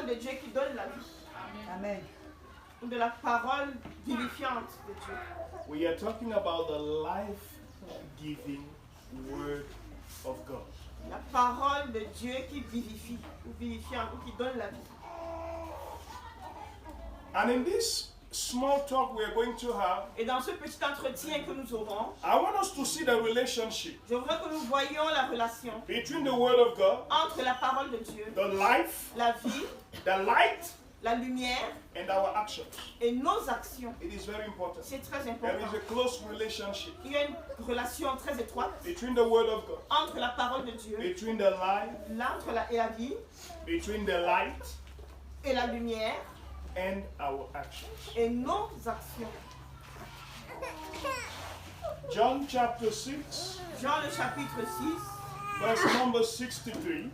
parole de Dieu qui donne la vie. Amen. Ou de la parole vivifiante de Dieu. We are talking about the life-giving word of God. La parole de Dieu qui vivifie, ou vivifiante, ou qui donne la vie. And in this small talk we are going to have, Et dans ce petit entretien que nous aurons, I want us to see the relationship je voudrais que nous voyions la relation between the word of God, entre la parole de Dieu, the life, la vie, the light, la lumière and our actions. et nos actions. It is very important. C'est très There important. is a close relationship Il y a une relation très étroite between the word of God, entre la parole de Dieu, between the life, entre et la vie, between the light, et la lumière, and our actions. et nos actions. John chapter 6, Jean le chapitre 6, verse number 63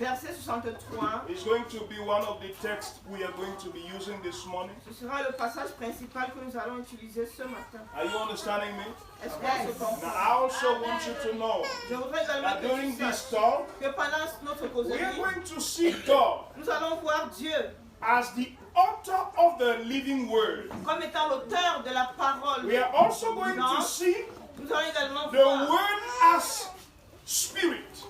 verset 63, is going to be one of the texts we are going to be using this morning. ce sera le passage principal que nous allons utiliser ce matin. Are you understanding me? Est-ce qu'on se Now, comprend? I also want you to know Je voudrais également that que during tu this saches talk, que pendant notre we are causerie, going to see God nous allons voir Dieu as the author of the living word. comme étant l'auteur de la parole. We are also going to see Nous allons également the voir word as spirit.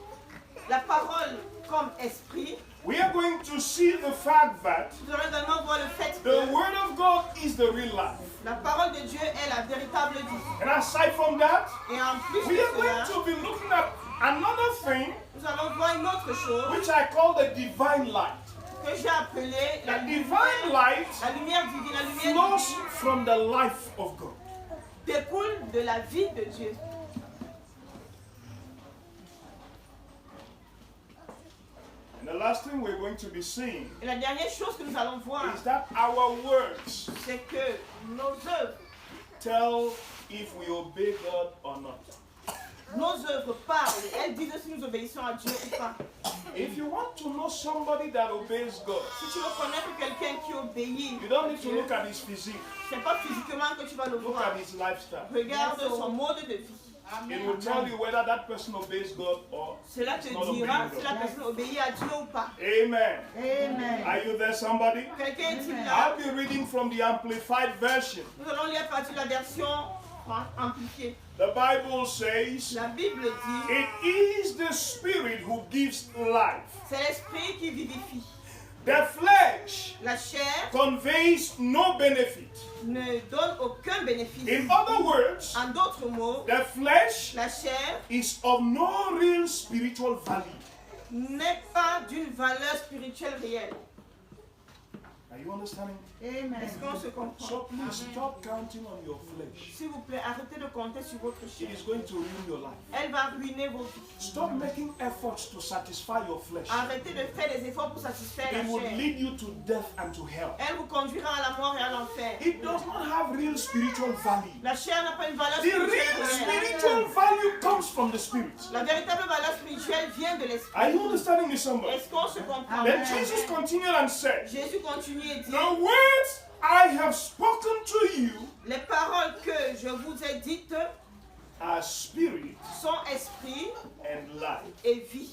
la parole comme esprit. We are going to see the fact that Nous allons également voir le fait the que word of God is the real life. la parole de Dieu est la véritable vie. And aside from that, Et en plus we de are going cela, to be looking at another thing nous allons voir une autre chose which I call the divine light. que j'ai appelée la The lumière, divine light la lumière divine. La lumière flows divine from the life of God. découle de la vie de Dieu. And the last thing we're going to be seeing Et la dernière chose que nous allons voir, is that our words c'est que nos œuvres, tell if we obey God or not. nos œuvres parlent. Elles disent si nous obéissons à Dieu ou pas. If you want to know somebody that obeys God, Si tu veux connaître quelqu'un qui obéit, you don't need to look at his physique, c'est pas physiquement que tu vas le look voir. at his lifestyle. Regarde son mode de vie. It will tell you whether that person obeys God or Cela te is not obeying dira si la God. personne obéit à Dieu ou pas. Amen. Amen. Are you there, somebody? Quelqu'un est-il là? I'll be reading from the Amplified Version. Nous allons lire à partir de la version amplifiée. The Bible says, La Bible dit, it is the Spirit who gives life. c'est l'esprit qui vivifie. The flesh La chair conveys no benefit. ne donne aucun bénéfice. In other words, En d'autres mots, the flesh la chair is of no real spiritual value. n'est pas d'une valeur spirituelle réelle. Are you understanding? Amen. Est-ce qu'on se comprend? So please stop counting on your flesh. S'il vous plaît, arrêtez de compter sur votre It chair. is going to ruin your life. Elle va ruiner vos vies. Stop making efforts to satisfy your flesh. Arrêtez de faire des efforts pour satisfaire la It will chair. lead you to death and to hell. Elle vous conduira à la mort et à l'enfer. It does not have real spiritual value. La chair n'a pas une valeur The spirituelle real réelle. spiritual value comes from the Spirit. La véritable valeur spirituelle vient de Are l'esprit. you understanding me, somebody? Est-ce qu'on se comprend? Then Jesus continued and said, Jésus continue et dit, the words I have spoken to you les paroles que je vous ai dites are spirit sont esprit and life. et vie.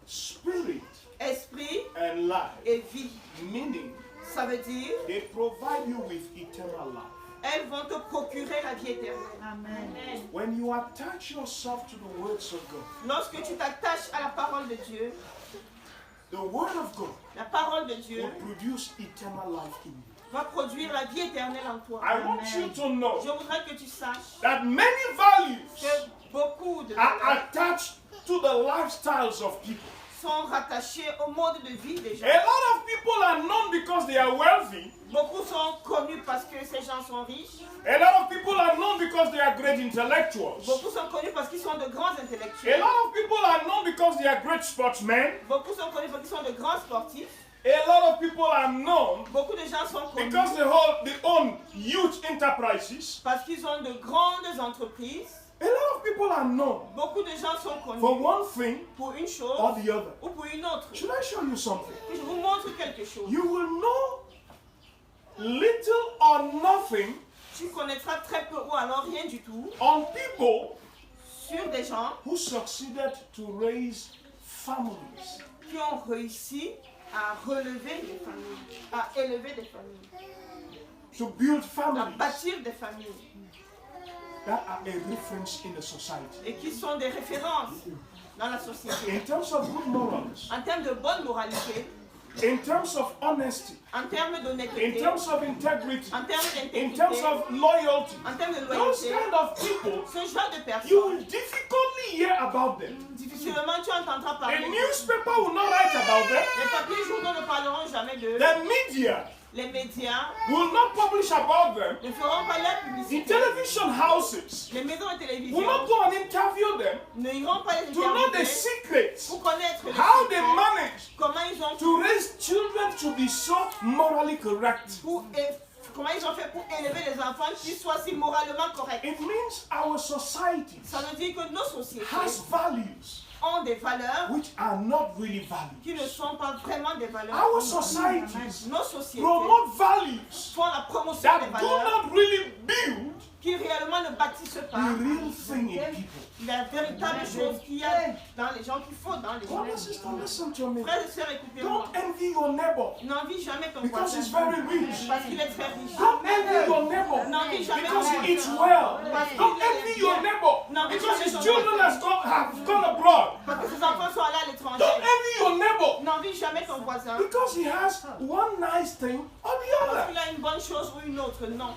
Spirit Esprit and life. et vie. Meaning, Ça veut dire, they provide you with eternal life. elles vont te procurer la vie éternelle. Amen. When you attach yourself to the words of God, Lorsque tu t'attaches à la parole de Dieu, the word of God la parole de Dieu will produce eternal life in you. va produire la vie éternelle en toi. I want you to know Je voudrais que tu saches that many values que beaucoup de are valeurs attached to the lifestyles of people. sont rattachés au mode de vie des gens. A lot of people are known because they are wealthy. Beaucoup sont connus parce que ces gens sont riches. A lot of people are known because they are great intellectuals. Beaucoup sont connus parce qu'ils sont de grands A intellectuels. lot of people are known because they are great sportsmen. Beaucoup sont connus parce qu'ils sont de grands sportifs. A lot of people are known Beaucoup de gens sont connus because they own huge enterprises. parce qu'ils ont de grandes entreprises. A lot of people are known Beaucoup de gens sont for connus one thing pour une or chose the other. ou pour une autre. Should I show you something? Je vous montre quelque chose. You will know little or nothing Tu connaîtras très peu ou alors rien du tout on people sur des gens who succeeded to raise families qui ont réussi à relever des familles, à élever des familles, to build à families bâtir des familles, that are a reference in the society. et qui sont des références dans la société. In terms of good morals, En termes de bonne moralité, in terms of honesty, en termes in d'honnêteté, terms of integrity, en termes in terms d'intégrité, of loyalty, en termes de those loyauté, kind of people, ce genre de you personnes, will difficultly hear about them. difficilement tu entendras A parler d'eux. newspaper will not write about them. Les papiers journaux ne parleront jamais d'eux. The media Les médias will not publish about them. ne feront pas la The publicité. television houses Les maisons de will télévision not go and interview them ne iront pas les to know the interviewer secrets, pour connaître les how they secrets, manage comment ils ont to raise children to be so morally correct. comment ils ont fait pour élever les enfants qui soient si moralement corrects. It means our society Ça veut dire que nos sociétés has values ont des valeurs which are not really qui ne values. sont pas vraiment des valeurs. Our societies Nos sociétés promote values font la promotion that des do valeurs not really build qui réellement ne bâtissent the pas real thing in people. la véritable chose qu'il y a dans les gens, qu'il faut dans les gens. Brother, sister, listen to me. Frères et sœurs, écoutez-moi. Don't envy your neighbor N'envie jamais ton because voisin he's very rich. parce qu'il est très riche. Don't envy your neighbor N'envie jamais ton because he voisin eats well. parce qu'il Don't est envy your bien. neighbor No, because his because children have gone abroad. Parce que ses enfants sont allés à l'étranger. Don't envy your neighbor N'envie jamais ton voisin because he has one nice thing or the parce other. qu'il a une bonne chose ou une autre. Non.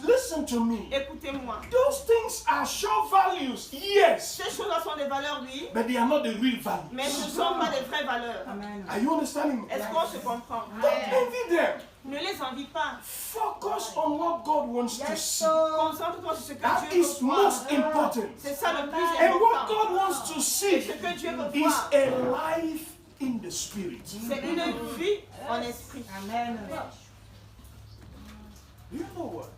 Listen to me. Écoutez-moi. Those things are sure values, yes, Ces choses-là sont des valeurs, oui, but they are not the real mais ce values. ne sont pas des vraies valeurs. Are you understanding me? Est-ce qu'on se comprend? Don't envy them. Ne les envie pas. Focus on what God wants to see. Concentre-toi sur ce que That Dieu is veut voir. most important. C'est ça le plus And what important. God wants to Et see ce que Dieu veut is voir, a life in the spirit. c'est une vie en esprit. You know what?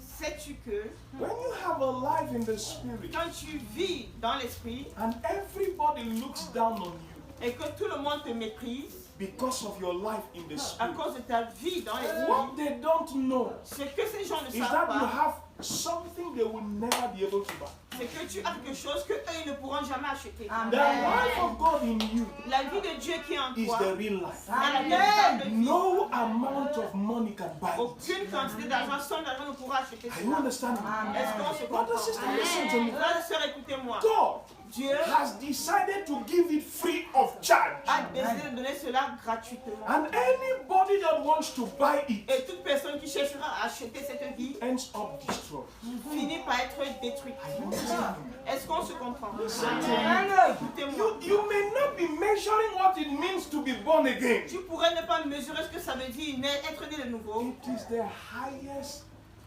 Sais-tu que When you have a life in the spirit quand tu vis dans l'esprit and everybody looks down on you et que tout le monde te méprise because of your life in the à spirit, cause de ta vie dans l'esprit, what they don't know ce que ces gens ne is savent that you pas, have something they will never be able to buy. c'est que tu as quelque chose que eux ne pourront jamais acheter. The life of God in you La vie de Dieu qui est en is toi the real life. est la véritable vie. No amount of money can buy it. Aucune quantité d'argent, somme d'argent ne pourra acheter Are you cela. understanding? Est-ce qu'on se Brother, comprend? sister, listen to me. Frères et sœurs, écoutez-moi. God Dieu has decided to give it free of charge. a décidé de donner cela gratuitement. And anybody that wants to buy it Et toute personne qui cherchera à acheter cette vie ends up destroyed. finit par être détruite. Are you understanding? Est-ce qu'on se comprend? Écoutez-moi. You may not be measuring what it means to be born again. Tu pourrais ne pas mesurer ce que ça veut dire être né de nouveau. It is the highest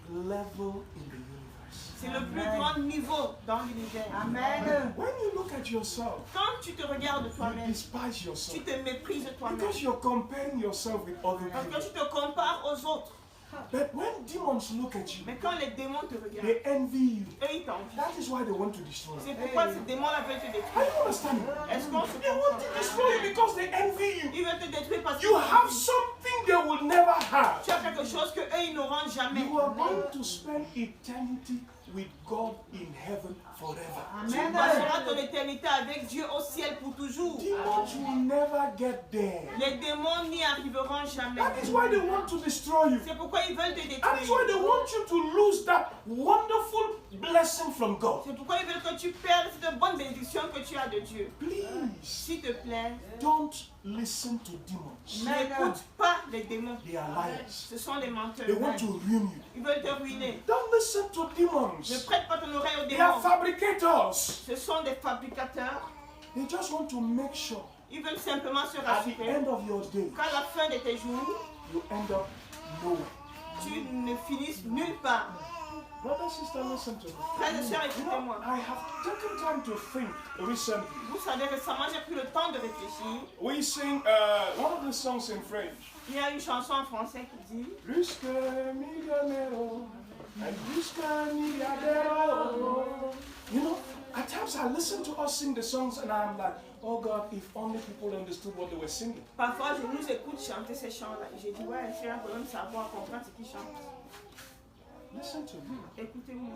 level in the universe. C'est le plus grand niveau dans l'univers. When you look at yourself, Quand tu te regardes you toi-même, despise tu yourself te méprises toi-même. because you're comparing yourself with other Parce que people. tu te compares aux autres. But when demons look at you, Mais quand les démons te regardent, they envy you. eux ils t'envient. That is why they want to destroy you. C'est pourquoi ces démons-là veulent te Are détruire. you understanding? Est-ce qu'on se They want to comprend? destroy you because they envy you. Ils veulent te détruire parce que You have something they will never have. tu as quelque chose que eux ils n'auront jamais. You are going to spend eternity with God in heaven forever. Tu passeras ton éternité avec Dieu au ciel pour toujours. Demons will never get there. Les démons n'y arriveront jamais. That is why they want to destroy you. C'est pourquoi ils veulent te That is why détruire. they want you to lose that wonderful blessing from God. C'est pourquoi ils veulent que tu perdes cette bonne bénédiction que tu as de Dieu. Please S'il te plaît, don't listen to demons. n'écoute pas les démons. They are liars. Ce sont des menteurs. They want to ruin you. Ils veulent te ruiner. Don't listen to Ne demons. prête pas ton oreille aux They are démons. fabricators. Ce sont des fabricateurs. They just want to make sure Ils veulent simplement se at the rassurer end of your day qu'à la fin de tes jours, you end up nowhere. tu ne finisses nulle part. Brother, sister, listen to me. Frères et sœurs, You know, écoutez-moi. I have taken time to think recently. Vous savez, récemment, j'ai pris le temps de réfléchir. We sing one of the songs in French. Il y a une chanson en français qui dit Plus que millionnaire, and plus que milliardaire. You know, at times I listen to us sing the songs and I'm like, oh God, if only people understood what they were singing. Parfois, je nous écoute chanter ces chants-là. Et j'ai dit, ouais, c'est un problème de savoir comprendre ce qu'ils chantent. Listen to me. Écoutez-moi.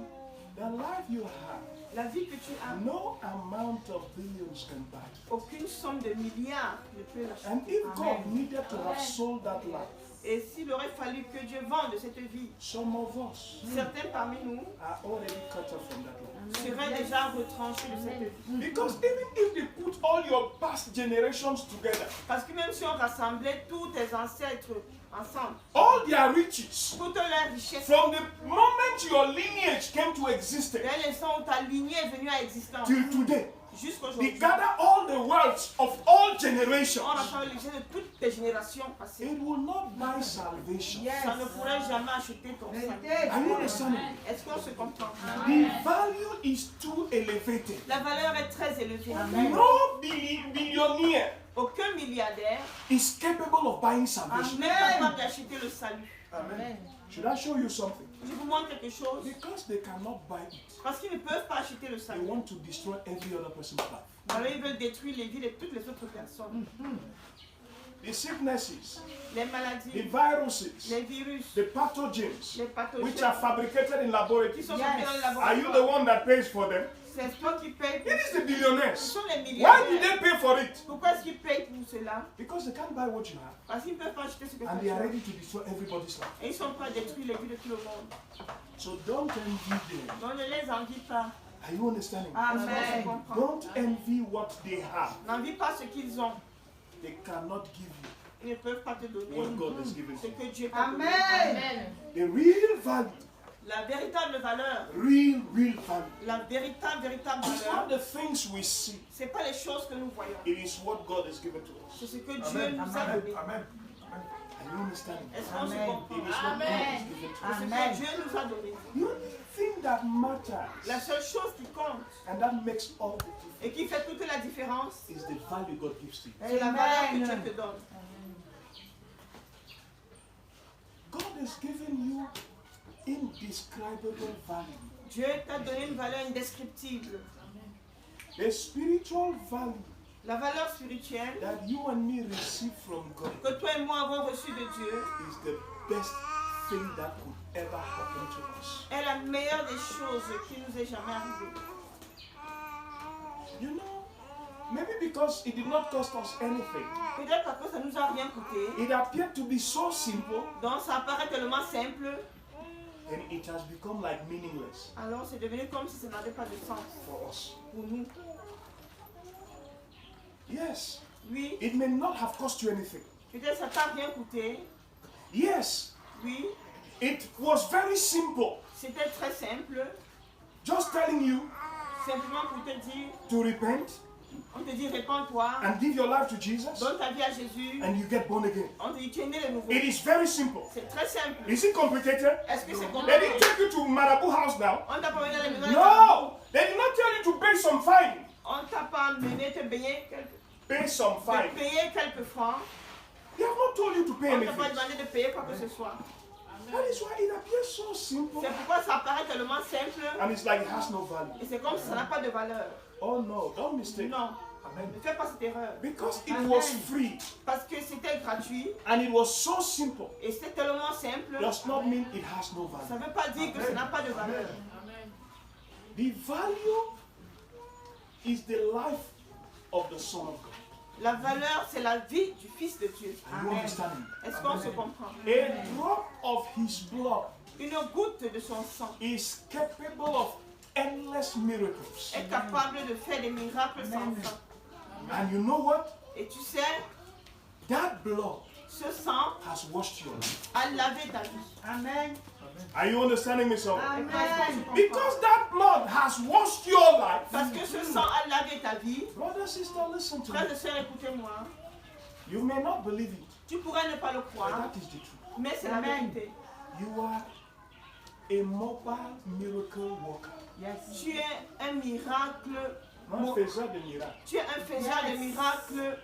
The life you have, La vie que tu as, no amount of billions can buy. aucune somme de milliards ne peut l'acheter. And if God needed to have sold that life, Et s'il aurait fallu que Dieu vende cette vie, some of us certains parmi nous are already cut off from that life. seraient déjà retranchés de cette vie. Because even if they put all your past generations together, Parce que même si on rassemblait tous tes ancêtres ensemble, all their riches, toute leur richesse, from the moment your lineage came to existence dès l'instant où ta lignée est venue à existence, till today, jusqu'à they aujourd'hui, gather all the wealth of all generations. on a les richesses de toutes tes générations passées. It will not buy salvation. Ça ne pourrait jamais acheter ton salut. Are you understanding? Est-ce qu'on se comprend? The value is too elevated. La valeur est très élevée. No billionaire Aucun milliardaire is capable of buying n'est salvation. capable d'acheter le salut. Amen. Should I show you something? Je vous montre quelque chose. Because they cannot buy it, Parce qu'ils ne peuvent pas acheter le they salut. want to destroy every other person's life. Alors ils veulent détruire les vies de toutes les autres personnes. The sicknesses, Les the maladies, viruses, les virus, the pathogens, les which pathogènes are fabricated in qui laboratories. sont fabriqués dans les Are you the laboratoires. one that pays for them? C'est toi qui payes pour It is the Ce billionaires. sont les Why do milliardaires. they pay for it? Pourquoi est-ce qu'ils payent pour cela? Because they can't buy what you have, Parce qu'ils ne peuvent pas acheter ce que and tu they are as. ready to destroy everybody's life. Et ils sont prêts à détruire les vies de tout le monde. So don't envy them. Donc ne les envie pas. Are you understanding? Est-ce qu'on se comprend? Don't envy what they have. N'envie pas ce qu'ils ont. They cannot give you Ils ne peuvent pas te donner what God has given ce to you. que Dieu t'a donné. The real value, La véritable valeur, real value. la véritable It's valeur, not the things we see. c'est pas les choses que nous voyons. It is what God has given to us. C'est ce que Dieu nous a donné. Are you understanding? Est-ce qu'on se It comprend? is what God has given to us. C'est ce que Dieu nous a donné. The only thing that matters La seule chose qui compte and that makes all the difference et qui fait toute la différence, is the value God gives to you. c'est la valeur que Dieu te donne. God has given you indescribable value. Dieu t'a donné une valeur indescriptible. The spiritual value La valeur spirituelle that you and me receive from God que toi et moi avons reçue de Dieu is the best thing that could ever happen to us. est la meilleure des choses qui nous est jamais arrivée. You know, maybe because it did not cost us anything, Peut-être parce que ça nous a rien coûté. it appeared to be so simple, Donc ça apparaît tellement simple. and it has become like meaningless Alors c'est devenu comme si ça n'avait pas de sens for us. pour nous. Yes, Oui, it may not have cost you anything. peut-être ça t'a rien coûté. Yes, Oui, it was very simple. c'était très simple. Just telling you Simplement pour te dire, to repent on te dit répands-toi, and give your life to Jesus, donne ta vie à Jésus. and you get born again. On te dit tu es né de nouveau. It is very simple. C'est très simple. Is it complicated? Est-ce que c'est They didn't compliqué? take you to Marabu House now. On t'a pas mené à la maison. No, they did not tell you to pay some fine. On t'a pas mené te Pay some fine. payer quelques francs. They have not told you to pay On t'a pas anything. demandé de payer quoi que ce soit. That is why it appears so simple, C'est pourquoi ça apparaît tellement simple and it's like it has no value. et c'est comme si ça n'a pas de valeur. Oh no, don't mistake. Non, Amen. ne fais pas cette erreur. Because it was free Parce que c'était gratuit and it was so simple et c'est tellement simple, does not mean it has no ça value. ne veut pas dire que ça n'a pas de valeur. The value is the life of the Son of God. La valeur, c'est la vie du Fils de Dieu. Are you understanding? Est-ce qu'on se comprend? A drop of His blood Une goutte de son sang is capable of endless miracles. est capable de faire des miracles sans fin. And you know what? Et tu sais, That blood ce sang has washed your life. a lavé ta vie. Amen. Are you understanding me, son? Est-ce qu'on se comprend? Because that blood has washed your life. Parce que ce sang a lavé ta vie. Brother, sister, listen to me. Frères et sœurs, écoutez-moi. You may not believe it, Tu pourrais ne pas le but croire, that is the truth. mais c'est la Amen. vérité. You are a mobile miracle worker. Yes. Tu es un miracle, Un faiseur de miracles. tu es un faiseur de miracles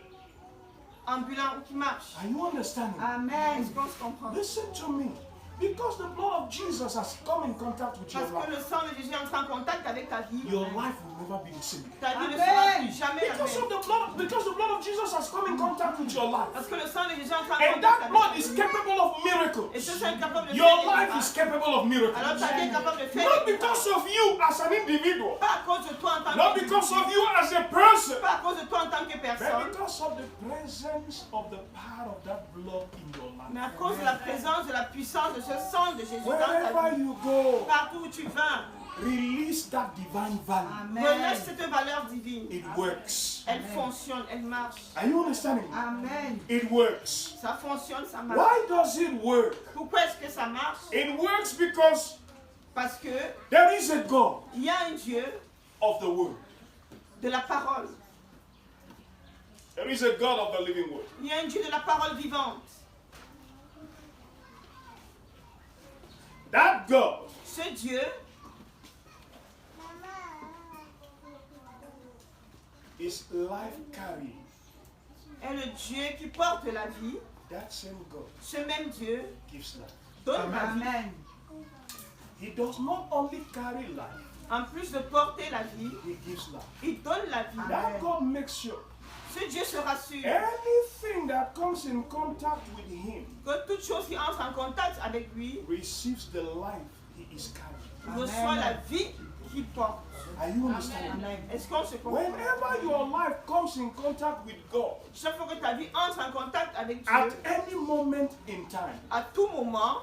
ambulant ou qui marche. Are you understanding? Est-ce Amen. qu'on se comprend? Listen to me. Because the blood of Jesus has come in contact with your Parce que life, le sang de Jésus entre en contact avec ta vie. your life will never be the same. Ta vie ne sera plus jamais la Because même. the blood of Jesus has come in contact with your life. Parce que le sang de Jésus entre en And contact that avec blood ta is vie. capable of Et miracles. ce sang est capable de Your faire des life is miracles. capable of miracles. Alors ta vie est capable de faire Not des because miracles. of you as an individual. Pas à cause de toi en tant Not que because of you as a person. Pas à cause de toi en tant que But personne. because of the presence of the power of that blood in your Mais à life. cause de la présence, de la puissance de ce sang de Jésus dans ta Wherever vie. you go, Partout où tu vas, release that divine value. relâche cette valeur divine. It works. Elle fonctionne, elle marche. Are you understanding? Amen. It works. Ça fonctionne, ça marche. Why does it work? Pourquoi est-ce que ça marche? It works because Parce que there is a God il y a un Dieu of the Word. de la parole. There is a God of the living Word. Il y a un Dieu de la parole vivante. That God Ce Dieu is life carrying. est le Dieu qui porte la vie. That same God Ce même Dieu gives life. donne la vie. Amen. He does not only carry life, En plus de porter la vie, He gives life. il donne la vie. That God makes sure Ce Dieu se rassure anything that comes in contact with Him que toute chose qui entre en contact avec lui receives the life He is carrying. reçoit la vie qu'il porte. Are you understanding? Est-ce qu'on se comprend? Whenever your life comes in contact with God, Chaque fois que ta vie entre en contact avec at Dieu, any moment in time, à tout moment,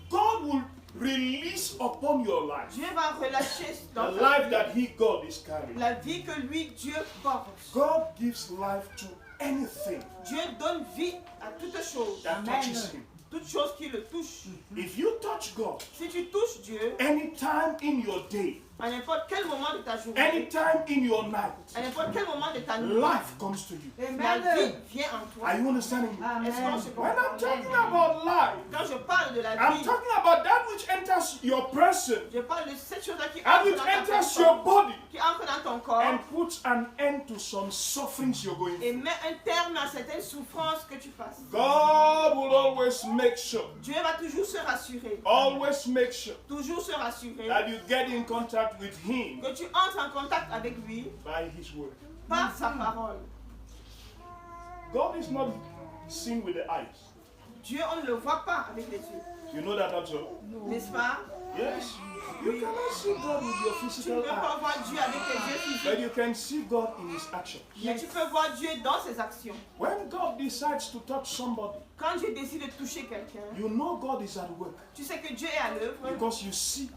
God will release upon your life Dieu va relâcher the dans ta life vie that He, God, is carrying. la vie que lui, Dieu porte. God gives life to anything Dieu donne vie à toute chose. that touches Him. Toute chose qui le touche. If you touch God Si tu touches Dieu, anytime in your day, à n'importe quel moment de ta journée, anytime in your night, à n'importe quel moment de ta nuit, life comes to you. la vie vient en toi. Are you understanding me? Est-ce qu'on se When comprend? I'm talking about life, Quand je parle de la I'm vie, talking about that which enters your person je parle de cette chose-là qui and entre which dans ta enters your personne, body qui entre dans ton corps and puts an end to some sufferings you're going et through. met un terme à certaines souffrances que tu passes. God will always make sure, Dieu va toujours se rassurer, always make sure toujours se rassurer that you get in contact with Him que tu entres en contact avec lui by His word. par sa parole. God is not seen with the eyes. Dieu, on ne le voit pas avec les yeux, You know that also? n'est-ce pas? Yes. You cannot see God with your Tu ne physical peux pas eyes, voir Dieu avec tes yeux physiques, but you can see God in His action. mais tu peux voir Dieu dans ses actions. When God decides to touch somebody, Quand Dieu décide de toucher quelqu'un, you know God is at work tu sais que Dieu est à l'œuvre because you see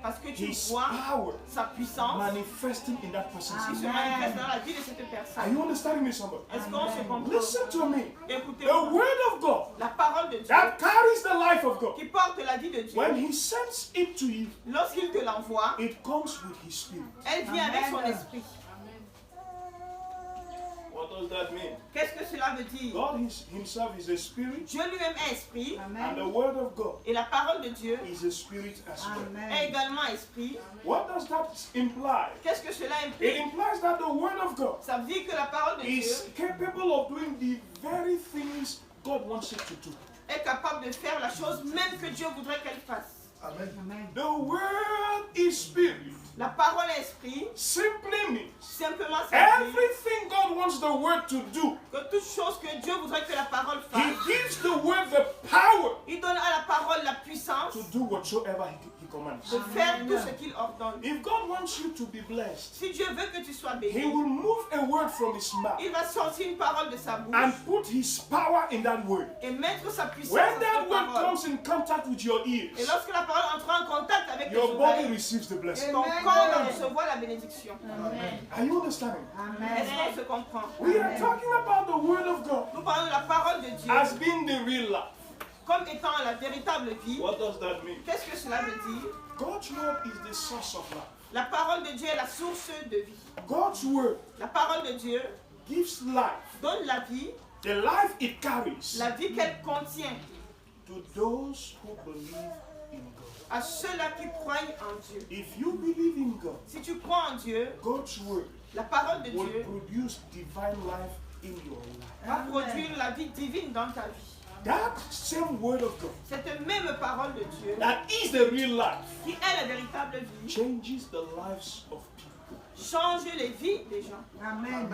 parce que tu His vois power sa puissance manifesting in that person's qui life. se manifeste dans la vie de cette Are personne. you understanding me, somebody? Est-ce qu'on se comprend? Listen to me. Écoutez, The word of God la parole de Dieu that carries the life of God, qui porte la vie de Dieu, when He sends it to you, lorsqu'il te l'envoie, it comes with His Spirit. elle vient avec son esprit. What does that mean? Qu'est-ce que cela veut dire? God Himself is a spirit, Dieu lui-même est esprit and the word of God et la parole de Dieu is a spirit as well. est également esprit. What does that imply? Qu'est-ce que cela It implique? implies that the word of God Ça veut dire que la parole de Dieu is capable of doing the very things God wants it to do. est capable de faire la chose même que Dieu voudrait qu'elle fasse. The word is spirit. La parole est esprit, Simply means simplement ça veut dire everything God wants the word to do, que toute chose que Dieu voudrait que la parole He fasse, gives the word the power il donne à la parole la puissance to do whatsoever He commands. de faire tout ce qu'il ordonne. If God wants you to be blessed, Si Dieu veut que tu sois He béni, will move a word from His mouth il va sortir une parole de sa bouche and put His power in that word. et mettre sa puissance When dans that cette word parole. comes in contact with your Et ears, lorsque la parole entre en contact avec tes your body oreilles, receives the blessing. ton corps va recevoir la bénédiction. Are you understanding? Est-ce qu'on se comprend? We are talking about the word of God Nous parlons de la parole de Dieu as being the real life. comme étant la véritable vie. What does that mean? Qu'est-ce que cela veut dire? God's word is the source of life. La parole de Dieu est la source de vie. God's word La parole de Dieu gives life, donne la vie, the life it carries, la vie qu'elle contient to those who believe in God. à ceux-là qui croient en Dieu. If you believe in God, Si tu crois en Dieu, God's word la parole de will Dieu produce divine life in your life. va produire la vie divine dans ta vie. that same word of God, cette même parole de Dieu, that is the real life, qui est la véritable vie, changes the lives of people. change les vies des gens. Amen.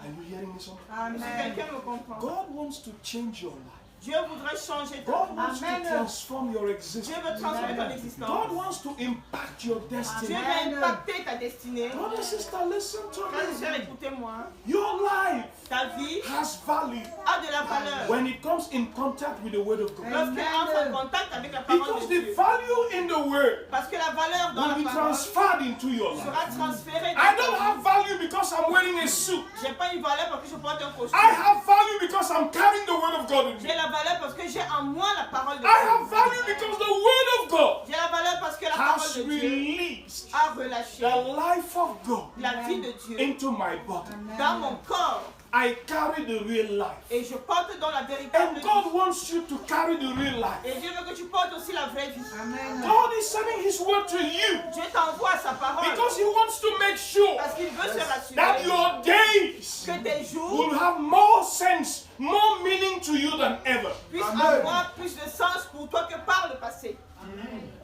Are you hearing me, son? Est-ce que Amen. quelqu'un me comprend? God wants to change your life. Dieu voudrait changer ta God vie. wants to Amen. transform your Dieu existence. veut transformer ton God existence. wants to impact your Dieu destiny. veut impacter ta destinée. Brother, sister, listen to Frères et sœurs, me. écoutez-moi. Your life Ta vie has value a de la valeur when it comes in contact with the word of God. lorsqu'elle entre en contact avec la parole Because de the Dieu. value in the word Parce que la valeur dans will be la parole transferred into your life. sera transférée I dans don't ta have vie. value because I'm wearing a suit. J'ai pas une valeur parce que je porte un costume. I have value because I'm carrying the word of God in me. J'ai la valeur parce que j'ai en moi la parole de I have Dieu. value because the word of God J'ai la valeur parce que la parole has de Dieu released a relâché the life of God la vie de Dieu into my body. dans mon corps. I carry the real life. Et je porte dans la véritable And God vie. wants you to carry the real life. Et Dieu veut que tu portes aussi la vraie vie. Amen. God is sending His word to you Dieu t'envoie sa parole because He wants to make sure parce qu'il veut se that rassurer your days que tes jours will have more sense, more meaning to you than ever. puissent Amen. avoir plus de sens pour toi que par le passé.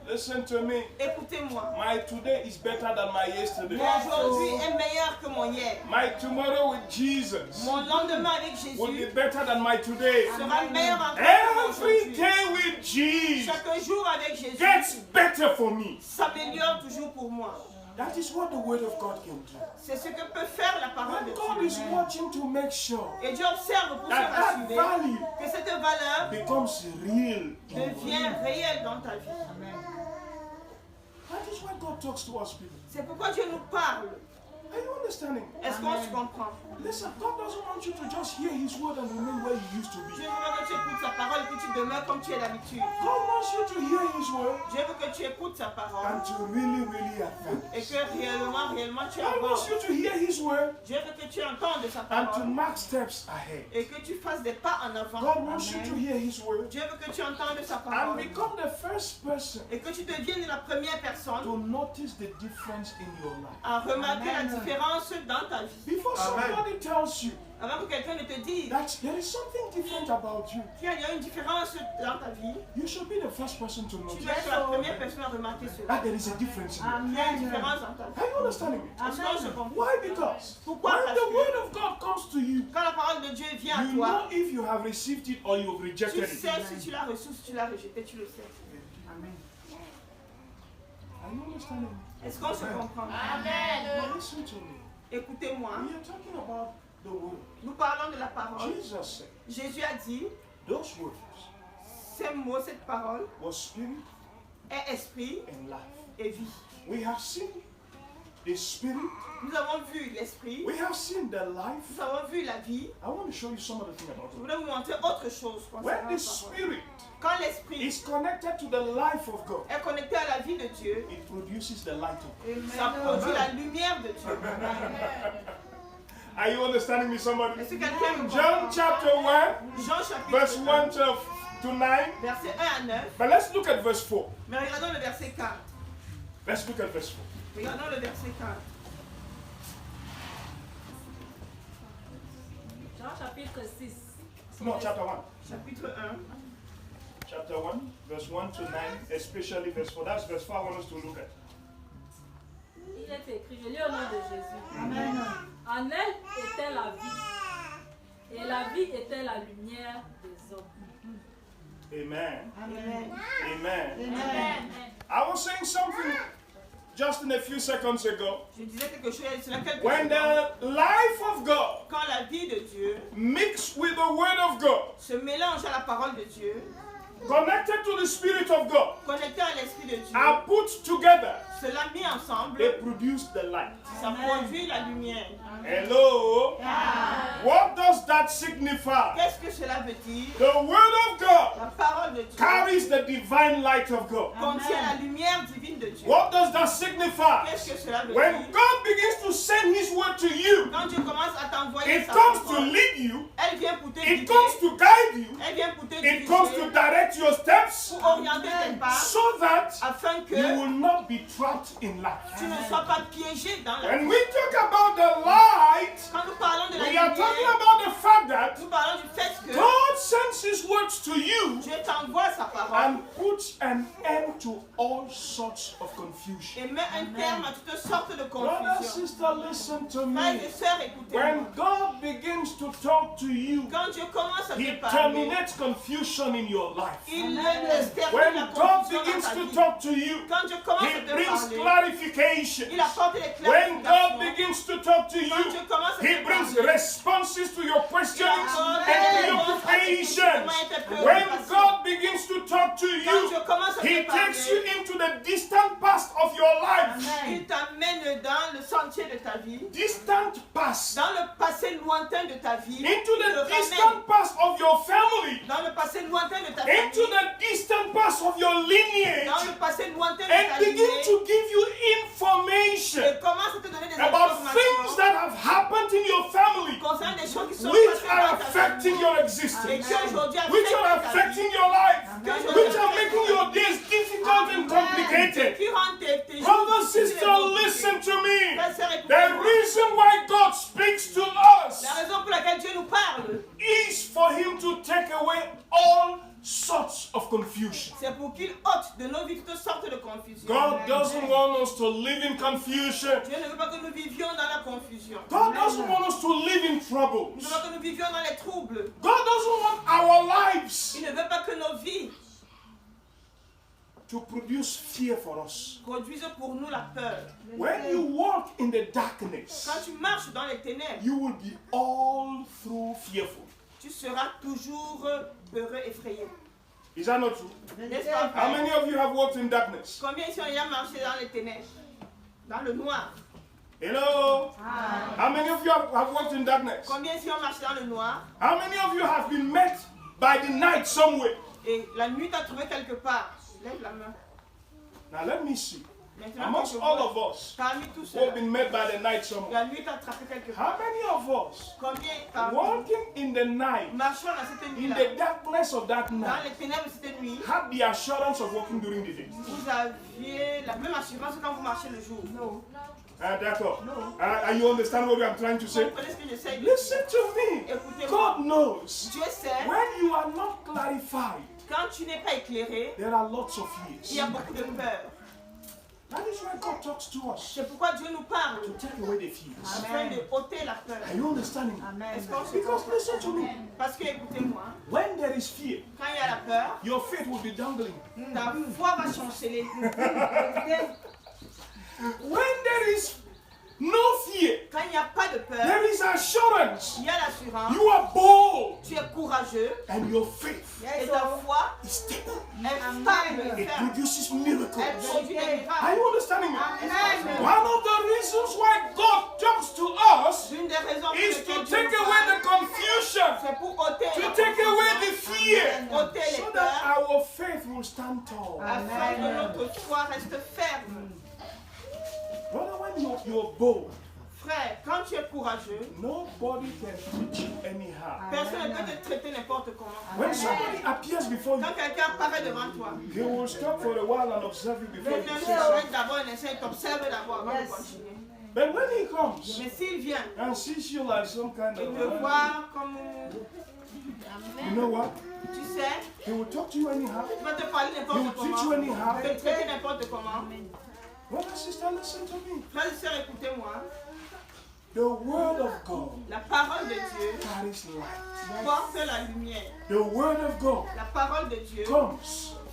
Listen to me. Écoutez-moi. My today is better than my yesterday. Mon aujourd'hui est meilleur que mon hier. My tomorrow with Jesus Mon lendemain avec will be Jésus better than my today. sera meilleur encore que mon Every aujourd'hui. day with Jesus Chaque jour avec Jésus gets better for me. s'améliore toujours pour moi. That is what the word of God can do. C'est ce que peut faire la parole de And God Dieu. is watching to make sure Et Dieu observe pour se that that rassurer value que cette valeur becomes real. devient réelle dans ta vie. That is why God talks to us people. C'est pourquoi Dieu nous parle. Are you understanding? Est-ce qu'on se comprend? Listen, God doesn't want you to just hear His word and remain where you used to be. Dieu veut que tu écoutes sa parole et que tu demeures comme tu es d'habitude. God wants you to hear His word Dieu veut que tu écoutes sa parole and to really, really advance. et que réellement tu God wants avances. you to hear His word Dieu veut que tu entendes sa and to parole mark steps ahead. et que tu fasses des pas en avant. God wants you to hear His word Dieu veut que tu entendes sa and parole become the first person et que tu deviennes la première personne to notice the difference in your life. à remarquer la Amen. différence dans ta vie. Before somebody tells you Avant que quelqu'un ne te dise that there is something different about you, qu'il y a une différence dans ta vie, you should be the first person to tu notice dois être la première personne à remarquer cela. that there is a difference in you. Il y a une Amen. différence dans ta vie. Are you understanding me? Est-ce qu'on se comprend? Why? Because Pourquoi? when Parce the que word of God comes to you, quand la parole de Dieu vient à you toi, know if you have received it or you've tu rejected it. sais si tu l'as reçu, si tu l'as rejeté, tu le sais. Amen. Are you understanding me? Est-ce qu'on se comprend? Now listen to me. Écoutez-moi, We are talking about the word. nous parlons de la parole. Jesus said Jésus a dit, those words ces mots, cette parole were spirit est esprit and life. et vie. We have seen the spirit. Nous avons vu l'esprit, We have seen the life. nous avons vu la vie. I want to show you some other thing about Je it. voulais vous montrer autre chose concernant When la the parole. spirit Quand l'esprit is connected to the life of God, est connecté à la vie de Dieu, it produces the light of God. ça produit la lumière de Dieu. Are you understanding me, somebody? Est-ce que quelqu'un me John comprend? chapter 1, Jean chapitre verse 1, 1 to 9. verset 1 à 9. But let's look at verse 4. Mais regardons le verset 4. Let's look at verse 4. Regardons le verset 4. Jean chapitre 6. No, chapter 1. Chapitre 1. Chapter 1, verse 1 to 9, especially verse 4. That's verse 4 I want us to look at. Il est écrit, je lis au nom de Jésus. Amen. En elle était la vie, et la vie était la lumière des hommes. Amen. Amen. Amen. Amen. I was saying something just in a few seconds ago. Je disais quelque chose, c'est laquelle When the life of God quand la vie de Dieu mixed with the word of God, se mélange à la parole de Dieu, connected to the Spirit of God, connectée à l'Esprit de Dieu, are put together, cela mis ensemble, they produce the light. ça produit la lumière. Hello? What does that signify? Qu'est-ce que cela veut dire? The word of God La parole de Dieu carries the divine light of God. contient la lumière divine de Dieu. What does that signify? Qu'est-ce que cela veut When dire? God begins to send His word to you, Quand Dieu commence à t'envoyer it sa comes to parole, lead you, elle vient pour te it guider, comes to guide you, elle vient pour te it comes to diriger, direct your steps pour orienter tes pas, so that afin que you will not be trapped in life. tu ne sois pas piégé dans la When vie. we talk about the light, Quand nous parlons de la we are talking lumière, about the fact that nous parlons du fait que God's sends his words to you Dieu t'envoie sa parole and puts an end to all sorts of confusion. et met un terme à toutes sortes de Brother, confusion. sister, listen to Frères me. et sœurs, écoutez-moi. When God begins to talk to you, Quand Dieu commence à he te parler, terminates confusion in your life. il extermine When la God confusion dans begins ta to vie. talk to you, Quand Dieu commence he à te brings parler, clarification. il apporte les When God clarifications. begins to talk to you, Quand Dieu commence à he te brings parler, responses to your questions Amen. and preoccupations. When God begins to talk to quand you, Dieu commence à he te takes you parler, into the distant past of your life. il t'amène dans le sentier de ta vie, Distant past. dans le passé lointain de ta vie, Into il te the ramène distant past of your family. dans le passé lointain de ta Into famille, the distant past of your lineage. dans le passé lointain de And ta begin lignée, to give you information et commence à te donner des about things informations that have happened in your family, concernant des choses qui sont which passées are dans ta affecting famille, your et existence, qui aujourd'hui which are affectent ta vie, affecting your life, which are making your days difficult and complicated. qui rendent tes Brother, difficiles et sister, compliqués. listen to me. Frères et sœurs, The écoutez-moi. reason why God speaks to us La raison pour laquelle Dieu nous parle, is for Him to take away all sorts of confusion. c'est pour qu'il ôte de nos vies toutes sortes de confusion. God doesn't want us to live in confusion. Dieu ne veut pas que nous vivions dans la confusion. God doesn't want us to live in Il ne troubles. veut pas que nous vivions dans les troubles. God doesn't want our lives Il ne veut pas que nos vies to produce fear for us. produisent pour nous la peur. When you walk in the darkness, Quand tu marches dans les ténèbres, you will be all through fearful. tu seras toujours peureux, effrayé. Is that not true? N'est-ce pas, How frère? many of you have walked in darkness? Combien ici ont déjà marché dans les ténèbres? Dans le noir. Hello? How many of you have walked in darkness? Combien ici ont marché dans le noir? How many of you have been met by the night somewhere? Et la nuit t'a trouvé quelque part. Lève la main. Now let me see. Maintenant, Amongst quand je all vois, of us parmi tous who have ceux-là, been met by the night somewhere, la nuit t'a attrapé quelque part. how many of us Combien parmi walking in the night, marchant dans cette in nuit-là, the darkness of that dans night, les ténèbres de cette nuit, had the assurance of walking during the day? vous aviez la même assurance que quand vous marchez le jour. Non. D'accord. You understand what I'm trying to Vous say? comprenez ce que j'essaie de dire? Listen to me. Écoutez-moi. God knows Dieu sait, when you are not clarified, quand tu n'es pas éclairé, there are lots of il y a fears. beaucoup de peur. That is why God talks to us C'est pourquoi Dieu nous parle, to take away the fears. afin de ôter la peur. Are you understanding? Est-ce qu'on se Because comprend? listen to me. Parce que, écoutez-moi, When there is fear, quand il y a la peur, your faith will be dangling. ta foi va chanceler. When there is no fear, Quand il n'y a pas de peur, there is assurance. il y a l'assurance, You are bold, tu es courageux, and your faith et ta foi is stable. est stable, It ferme. produces Elle miracles. produit des Are miracles. you understanding me? Amen. One of the reasons why God talks to us L'une des raisons pour is lesquelles to Dieu take nous away parle, the confusion, c'est pour ôter to la take away the confusion, fear, ôter les so peurs, that our faith will stand tall. afin que notre foi reste ferme. Brother, when you're bold, Frère, quand tu es courageux, nobody can treat you anyhow. personne ne peut te traiter n'importe comment. When somebody appears before you, Quand quelqu'un apparaît devant toi, he will stop for a while and observe you before quelqu'un he says something. s'arrête d'abord un instant, il t'observe d'abord avant de continuer. But when he comes Mais s'il vient, and sees you like some kind il of, te voit comme, you know what? tu sais, He will talk to you anyhow. il va te parler He will n'importe treat you comment, anyhow. il va te traiter n'importe comment. Brother, sister, listen to me. Frères et sœurs, écoutez-moi, The word of God la parole de Dieu carries light. porte la lumière. The word of God La parole de Dieu comes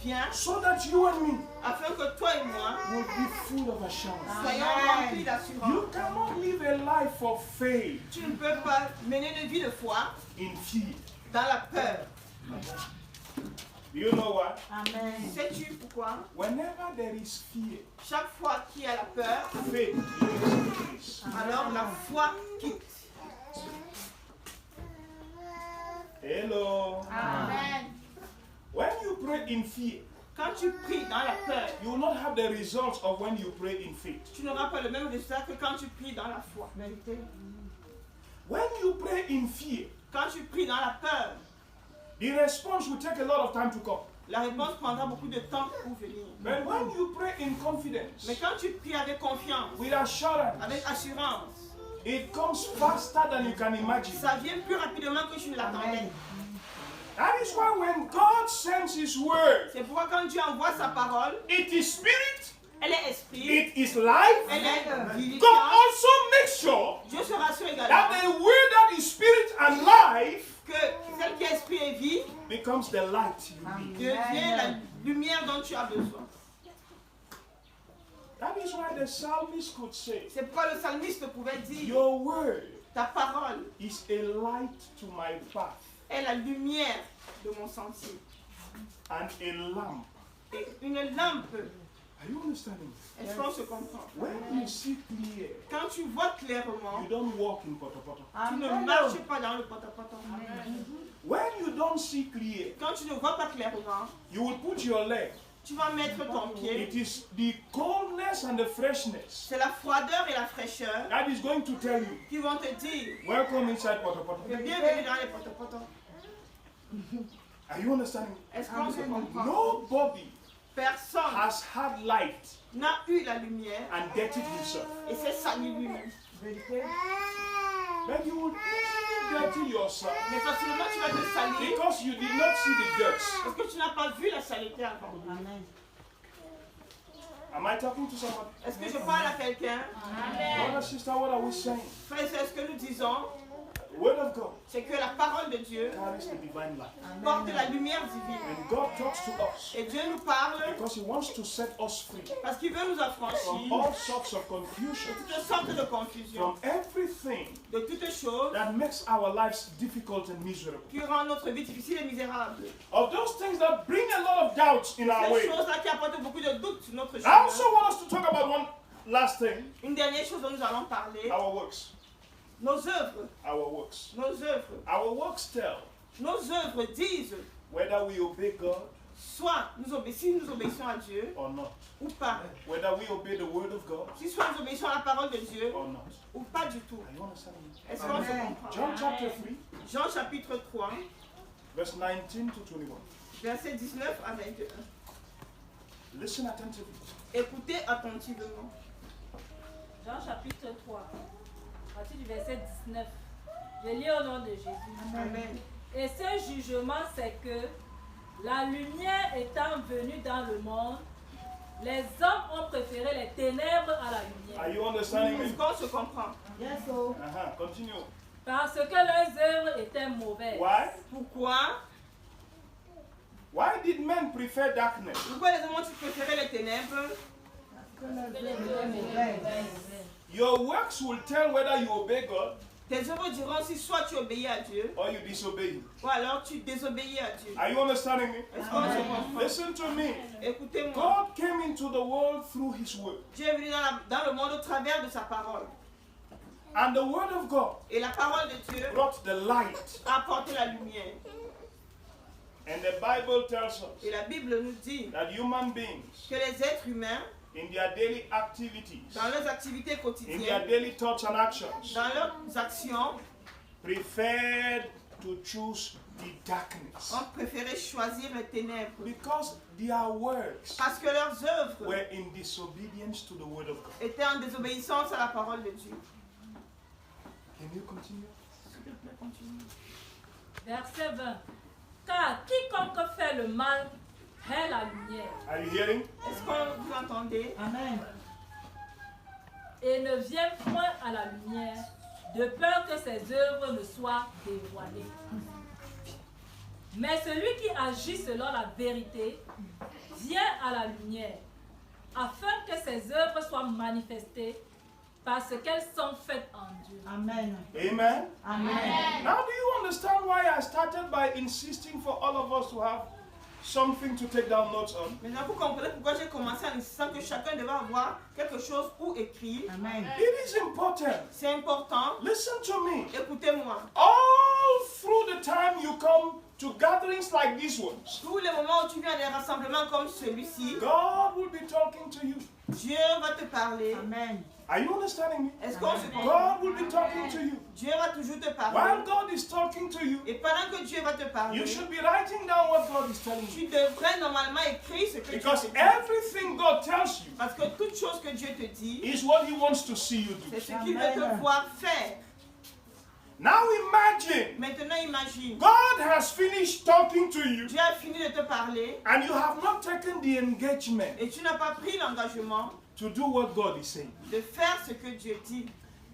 vient so that you and me afin que toi et moi will be full of assurance. soyons remplis You d'assurance. cannot live a life of faith Tu ne peux pas mener une vie de foi in fear. dans la peur. Do you know what? Sais-tu pourquoi? Whenever there is fear, Chaque fois qu'il y a la peur, faith leaves the place. alors la foi quitte. Hello. Amen. When you pray in fear, Quand tu pries dans la peur, you will not have the results of when you pray in faith. tu n'auras pas le même résultat que quand tu pries dans la foi. When you pray in fear, Quand tu pries dans la peur, the response will take a lot of time to come. la réponse prendra beaucoup de temps pour venir. But when you pray in confidence, Mais quand tu pries avec confiance, with assurance, avec assurance, it comes faster than you can imagine. ça vient plus rapidement que tu ne l'attendais. That is why when God sends His word, C'est pourquoi quand Dieu envoie sa parole, it is spirit, elle est esprit, it is life. elle est God vivifiante. also makes sure Dieu se rassure that également the word that is spirit and life que celle qui est esprit et vie becomes the light you need. devient la lumière dont tu as besoin. That is why the psalmist could say, C'est pourquoi le psalmiste pouvait dire, your word ta parole is a light to my path est la lumière de mon sentier and a lamp. et une lampe. Are you understanding? Est-ce qu'on se comprend? When you see clear, Quand tu vois clairement, you don't walk in potopoto. tu ne marches pas dans le potopoto. When you don't see clear, Quand tu ne vois pas clairement, you will put your leg. tu vas mettre ton pied. It is the coldness and the freshness C'est la froideur et la fraîcheur that is going to tell you, qui vont te dire welcome inside potopoto. que bienvenue dans les potopoto. Are you understanding? Est-ce qu'on se comprend? Nobody Personne has had light n'a eu la lumière and dirtied himself. et s'est sali lui-même. But you will easily dirty yourself Mais facilement tu vas te salir because you did not see the dirt. parce que tu n'as pas vu la saleté avant. Am I talking to somebody? Est-ce que je parle à quelqu'un? Brother, sister, what are we saying? Frère, c'est ce que nous disons, The word of God c'est que la parole de Dieu carries the divine light. porte la lumière divine. And God talks to us Et Dieu nous parle because He wants to set us free parce qu'il veut nous from affranchir all sorts of confusion, de toutes sortes de confusion, from everything de toutes choses that makes our lives difficult and miserable. qui rendent notre vie difficile et misérable. Of those things that bring a lot of doubts in our Ces way. choses-là qui apportent beaucoup de doutes sur notre I chemin. also want us to talk about one last thing, Une dernière chose dont nous allons parler, our works. nos œuvres. Our works. Nos œuvres. Our works tell Nos œuvres disent whether we obey God soit si nous obéissons à Dieu or not. ou pas. Whether we obey the word of God Si soit nous obéissons à la parole de Dieu or not. ou pas du tout. Are you understanding? Est-ce qu'on se comprend? John chapter 3, Jean chapitre 3, verse 19 to 21. versets 19 à 21. Listen attentively. Écoutez attentivement. Jean chapitre 3, à partir du verset 19. Je lis au nom de Jésus. Amen. Et ce jugement, c'est que la lumière étant venue dans le monde, les hommes ont préféré les ténèbres à la Are lumière. you understanding Est-ce me? qu'on se comprend? Continue. Parce que leurs œuvres étaient mauvaises. Why? Pourquoi? Why did men prefer darkness? Pourquoi les hommes ont préféré les ténèbres? Your works will tell whether you obey God Tes œuvres diront si soit tu obéis à Dieu or you disobey Him. ou alors tu désobéis à Dieu. Are you understanding me? Est-ce qu'on se comprend? Listen to me. Écoutez-moi. God came into the world through His word. Dieu est venu dans le monde au travers de sa parole. And the word of God Et la parole de Dieu brought the light. a apporté la lumière. And the Bible tells us Et la Bible nous dit that human beings, que les êtres humains, in their daily activities, dans leurs activités in their quotidiennes, daily thoughts and actions, dans leurs actions, preferred to choose the darkness. ont préféré choisir les ténèbres. Because their works Parce que leurs œuvres were in disobedience to the word of God. étaient en désobéissance à la parole de Dieu. Can you continue? S'il te plaît, continue. Verset 20. Car quiconque fait le mal est la lumière Are you hearing? Est-ce que vous entendez? et ne vient point à la lumière de peur que ses œuvres ne soient dévoilées. Mais celui qui agit selon la vérité vient à la lumière afin que ses œuvres soient manifestées parce qu'elles sont faites en Dieu. Amen. Amen. Now, do you understand why I started by insisting for all of us to have something to take down notes on? Maintenant, vous comprenez pourquoi j'ai commencé en insistant que chacun devait avoir quelque chose pour écrire. It is important. C'est important. Listen to me. Écoutez-moi. All through the time you come to gatherings like these ones, Tous les moments où tu viens à des rassemblements comme celui-ci, God will be talking to you. Dieu va te parler. Are you understanding me? Est-ce qu'on se comprend? God will be talking to you. Dieu va toujours te While parler. God is talking to you, Et pendant que Dieu va te parler, you should be writing down what God is telling you. tu devrais normalement écrire ce que Dieu Because te dit. everything God tells you Parce que toute chose que Dieu te dit, is what He wants to see you do. c'est ce qu'il veut te voir faire. Now imagine, Maintenant, imagine. God has finished talking to you Dieu a fini de te parler and you have not taken the engagement et tu n'as pas pris l'engagement to do what God is saying. de faire ce que Dieu dit.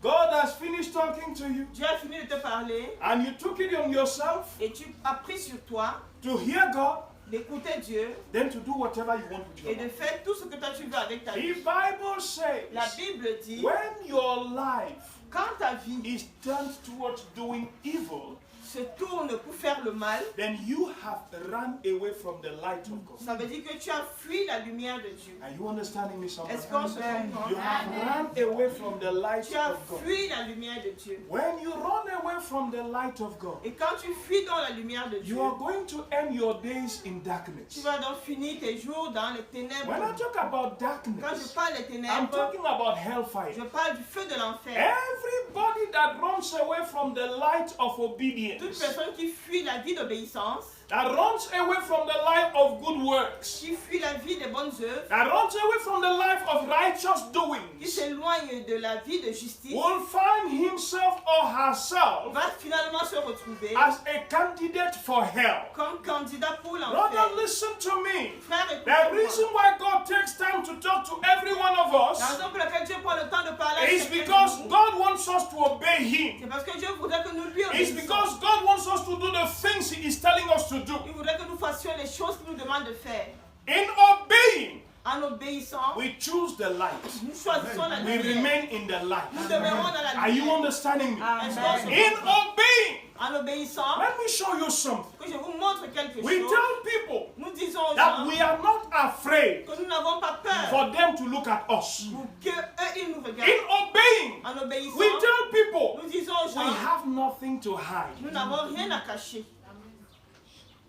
God has finished talking to you Dieu a fini de te parler and you took it on yourself et tu as pris sur toi to hear God, d'écouter Dieu then to do whatever you want with your et de life. faire tout ce que toi tu veux avec ta The vie. Bible says La Bible dit, when your life quand ta vie is turned towards doing evil, se tourne pour faire le mal, then you have run away from the light of God. ça veut dire que tu as fui la lumière de Dieu. Are you understanding me, somebody? Est-ce qu'on se comprend? You have run away from the light Tu as of God. fui la lumière de Dieu. When you run away from the light of God, Et quand tu fuis dans la lumière de Dieu, you are going to end your days in tu darkness. vas donc finir tes jours dans les ténèbres. When I talk about Quand je darkness, parle des I'm ténèbres, talking about hellfire. je parle du feu de l'enfer. Everybody that runs away from the light of Toute obedience, personne qui fuit la vie d'obéissance, that runs away from the life of good works, qui fuit la vie des bonnes œuvres, that runs away from the life of righteous qui doings, s'éloigne de la vie de justice, will find himself or herself va finalement se retrouver as a candidate for hell. comme candidat pour Brother, l'enfer. listen to me. Frère, The reason écoute-moi. why God takes time to talk to every one of La us raison pour laquelle Dieu prend le temps de parler à is chacun de because nous, God wants us to obey Him. c'est parce que Dieu voudrait que nous lui It's obéissions. because God wants us to do the things He is telling us to do. Il voudrait que nous fassions les choses qu'il nous demande de faire. In obeying, En obéissant, we choose the light. nous choisissons la We lumière. remain in the light. Nous demeurons dans la Are you lumière. understanding me? Est-ce qu'on se In comprend? obeying, En obéissant, let me show you something. que je vous montre quelque We chose. tell people Nous disons aux that gens we are not afraid que nous n'avons pas peur for them to look at us. que eux ils nous In regardent. obeying, En obéissant, we tell people nous disons aux we gens have nothing to hide. nous n'avons rien à cacher.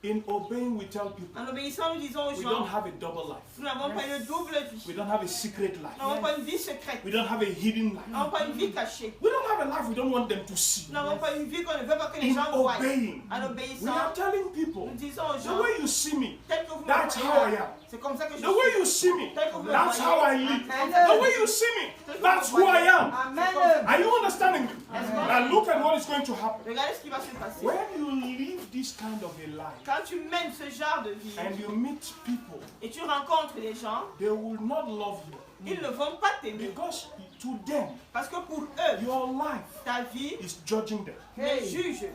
In obeying, we tell people En obéissant, nous disons aux we gens don't have a double life. nous n'avons pas une double vie. We don't have a secret Nous life. n'avons pas une vie secrète. We don't have a hidden Nous life. n'avons pas une vie cachée. We don't have a life we don't want them to see. Nous n'avons pas une vie qu'on ne veut pas que les In gens voient. obeying, En we obéissant, are telling people nous disons aux the gens way you see me, tel que vous me that's how I voyez, am. c'est comme ça que je The way suis. you see me, Tel que vous me that's how I voyez, live. Amen. The way you see me, that's who I am. Amen. Are you understanding me? Now look at what is going to happen. Regardez ce qui va se passer. When you live this kind of a life Quand tu mènes ce genre de vie and you meet people, et tu rencontres des gens, they will not love you ils ne vont pas t'aimer. because to them, Parce que pour eux, your life ta vie is judging them. les juge.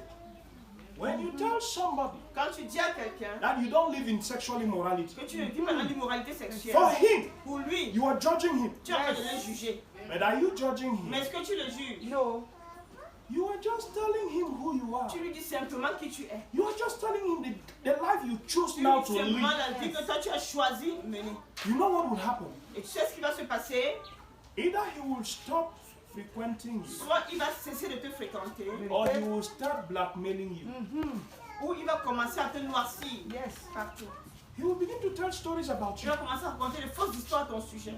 When you tell somebody Quand tu dis à quelqu'un that you don't live in sexual immorality, que tu ne vis pas dans l'immoralité sexuelle, for him, pour lui, you are judging him. tu es en train de le juger. But are you judging him? Mais est-ce que tu le juges? No. You are just telling him who you are. Tu lui dis simplement qui tu es. You are just telling him the life you choose Tu now lui to dis simplement live. la vie que toi tu as choisi de mener. You know what will happen? Et tu sais ce qui va se passer? Either he will stop frequenting you, Soit il va cesser de te fréquenter, or he will start blackmailing you. ou il va commencer à te noircir Yes. partout. He will begin to tell stories about Tu you vas commencer à raconter de fausses histoires à ton sujet.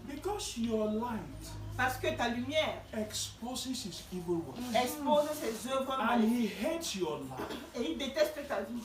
because your light Parce que ta lumière exposes his evil work. expose ses œuvres And maléfiques. he hates your light. Et il déteste ta vie.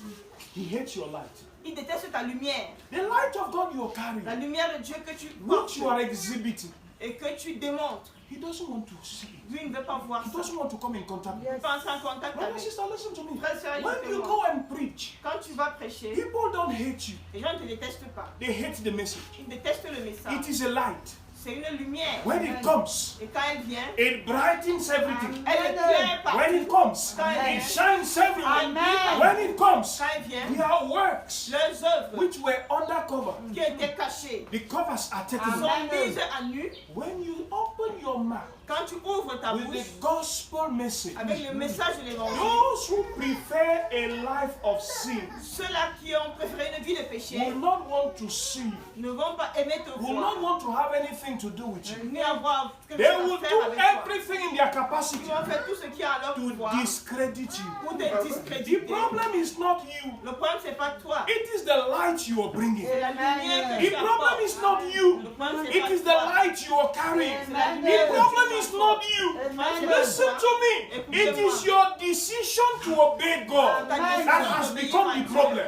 He hates your light. Il déteste ta lumière. The light of God you're La carrying, lumière de Dieu que tu which portes you are exhibiting, et que tu démontres. he doesn't want to see it. Lui, il ne veut pas voir He ça. doesn't want to come in contact with Yes. it. Pense en contact Brother, avec. sister, listen to me. Frère, sœur, When you écoutez-moi. go and preach, Quand tu vas prêcher, people don't hate you. les gens ne te détestent pas. They hate the message. Ils détestent le message. It is a light. C'est une lumière. When it comes, Et quand elle vient, it brightens everything. elle éclaire When it partout. comes, Amen. it shines everywhere. Amen. When it comes, Quand elle vient, their works, leurs œuvres which were undercover, qui étaient cachées the covers are taken sont away. mises à nu. When you open your mouth Quand tu ouvres ta with bouche the gospel message, avec le message de l'évangile, those who prefer a life of sin ceux-là qui ont préféré une vie de péché will not want to see you, ne vont pas aimer te will voir, not want to have anything to do with you. ni avoir quelque They chose will à faire do avec toi. everything in their capacity Ils vont faire tout ce qui est à leur to pouvoir discredit you. pour te The discréditer. problem is not you. Le problème, c'est pas toi. It is the light you are bringing. C'est la lumière que The tu problem apportes. is not you. Le problème, c'est It pas is the toi. light you are carrying. C'est la It lumière problem is not you. Listen to me. It is your decision to obey God that has become the problem.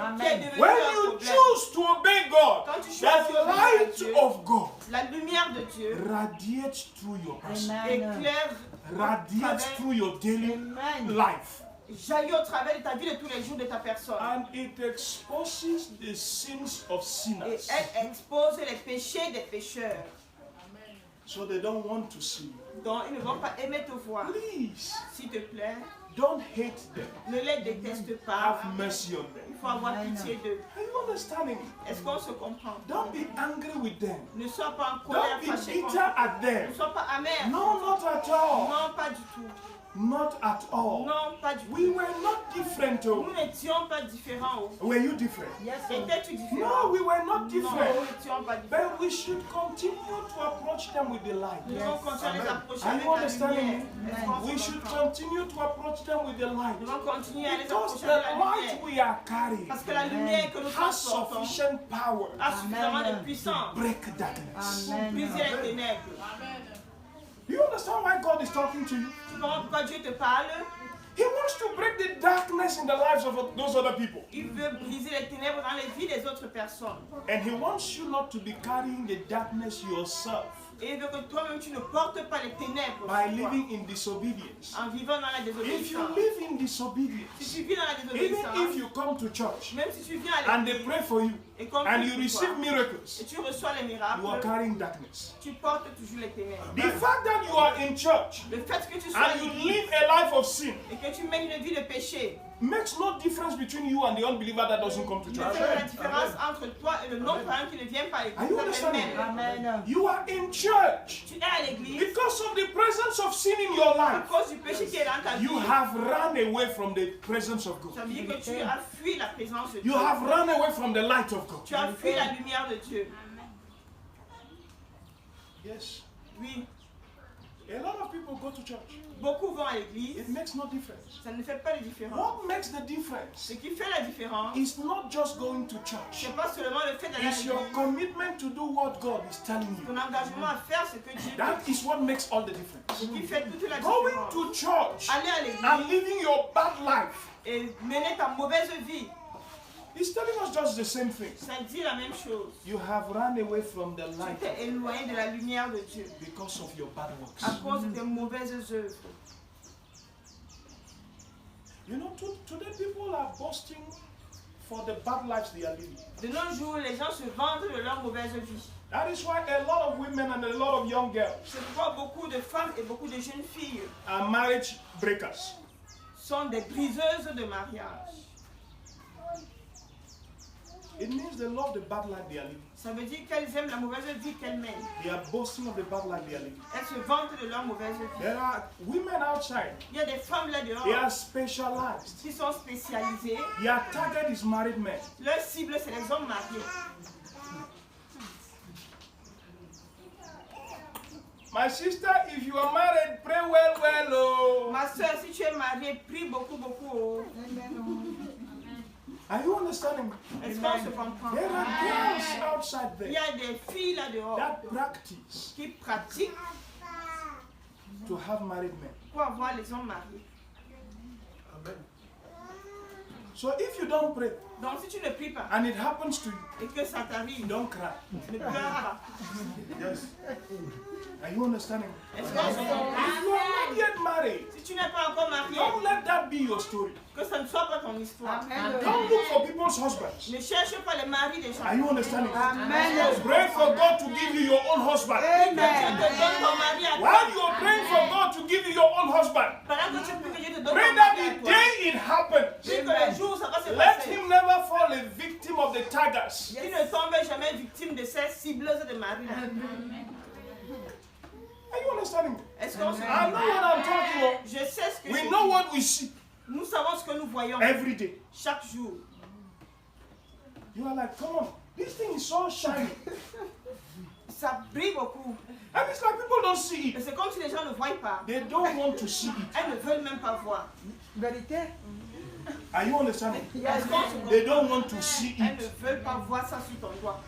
When you choose to obey God, the light of God La lumière de Dieu radiates through your person, éclaire, radiates through your daily life. jaillit au travers de ta vie de tous les jours de ta personne. And it exposes the sins of Et sinners. elle expose les péchés des pécheurs. So they don't want to see you. Donc ils ne vont pas aimer te voir. Please, S'il te plaît, don't hate them. ne les déteste pas. Have mercy on them. Il faut avoir pitié d'eux. Are you understanding me? Est-ce qu'on se comprend? Don't be angry with them. Ne sois pas en colère, Don't be fâché contre bitter eux. at them. Ne sois pas amer. No, not at all. Non, pas du tout. Not at all. Non, pas du We tout. were not different. Oh. Nous n'étions pas différents. Oh. Were you different? Étais-tu No, différent? we were not Non, different. nous n'étions pas différents. But we should continue to approach them with the light. Nous devons continuer à les approcher Are avec you la understanding lumière. me? Est-ce qu'on We se should comprend? continue to approach them with the light. Nous devons continuer à les Because approcher the avec la light lumière. we are carrying Parce que la lumière que nous has transportons sufficient power a suffisamment de puissance to break darkness. pour briser les ténèbres. Do you understand why God is talking to you? Tu comprends pourquoi Dieu te parle? He wants to break the darkness in the lives of those other people. Il veut briser les ténèbres dans les vies des autres personnes. And He wants you not to be carrying the darkness yourself Et il veut que toi-même tu ne portes pas les ténèbres by sur toi, living in disobedience. en vivant dans la If you désobéissance. live in disobedience, Si tu vis dans la even désobéissance, if you come to church même si tu viens à and they l'église pray for you et qu'on and prie you pour receive toi, miracles, et tu reçois les you are miracles, carrying darkness. tu portes toujours les ténèbres. The fact that you are in church Le fait que tu sois à and you l'église live a life of sin et que tu mènes une vie de péché makes no difference between you and the unbeliever that doesn't come to ne church. fait la différence entre toi et le non-croyant qui ne vient pas à Are you l'église. understanding? You are in church Tu es à l'église because of the presence of sin in your à life. cause du péché qui est dans ta vie. You have run away from the presence of Ça God. veut dire que tu as fui la présence de You Dieu. have run away from the light of God. Tu as fui la lumière de Dieu. Yes. Oui, A lot of people go to church. beaucoup vont à l'église. It makes no difference. Ça ne fait pas de différence. What makes the difference Ce qui fait la différence, is not just going to church. c'est pas seulement le fait d'aller à It's your l'église. commitment to do what God is telling you. Ton engagement à faire ce que Dieu te That dit. is what makes all the difference. Ce qui fait toute la Going différence. to church Aller à and l'église living your bad life et mener ta mauvaise vie, is telling us just the same thing. ça dit la même chose. You have run away from the Tu light t'es éloigné de la lumière de Dieu because of your bad à works. cause de tes mauvaises œuvres. You know, today people are boasting for the bad lives they are living. De nos jours, les gens se vantent de leur mauvaise vie. That is why a lot of women and a lot of young girls C'est pourquoi beaucoup de femmes et beaucoup de jeunes filles are marriage breakers. sont des briseuses de mariage. It means they love the bad life they are living. Ça veut dire qu'elles aiment la mauvaise vie qu'elles mènent. They are boasting of the bad life they are living. Elles se vantent de leur mauvaise vie. There are women outside. Il y a des femmes là dehors They are specialized. qui sont spécialisées. Their target is married men. Leur cible, c'est les hommes mariés. My sister, if you are married, pray well, well. Oh. Ma soeur, si tu es mariée, prie beaucoup, beaucoup. Oh. Are you understanding me? Est-ce qu'on se comprend? There are girls outside Il y there a des filles là dehors that practice qui pratiquent to have married men. pour avoir les hommes mariés. So if you don't pray Donc si tu ne pries pas and it happens to you, et que ça t'arrive, don't cry. ne pleure pas. Yes. Are you understanding me? Est-ce qu'on se comprend? If you are not yet married, Si tu n'es pas encore marié, don't let that be your story. que ça ne soit pas ton histoire. Don't look for people's husbands. Ne cherche pas les maris des gens. Are you understanding me? Amen. Pray for God to give you your own husband. Que Dieu te donne ton mari à toi. While you are praying for God to give you your own husband, Pendant que tu pries que Dieu te donne pray ton that mari à the toi. day it happens, Prie que le jour où ça va se let passer, him never fall a victim of the tigers. qu'il ne tombe jamais victime de ces cibleuses de mari. Are you understanding me? Est-ce qu'on se I know what I'm talking about. Je sais ce que We je know dis. what we see Nous savons ce que nous voyons every day. chaque jour. You are like, come on, this thing is so shiny. Ça brille beaucoup. And it's like people don't see Et it. c'est comme si les gens ne voient pas. They don't want to see it. Elles ne veulent même pas voir. Vérité? Are you understanding? Est-ce qu'on se They comprend? don't want to see Elles ne it. veulent pas voir ça sur ton doigt.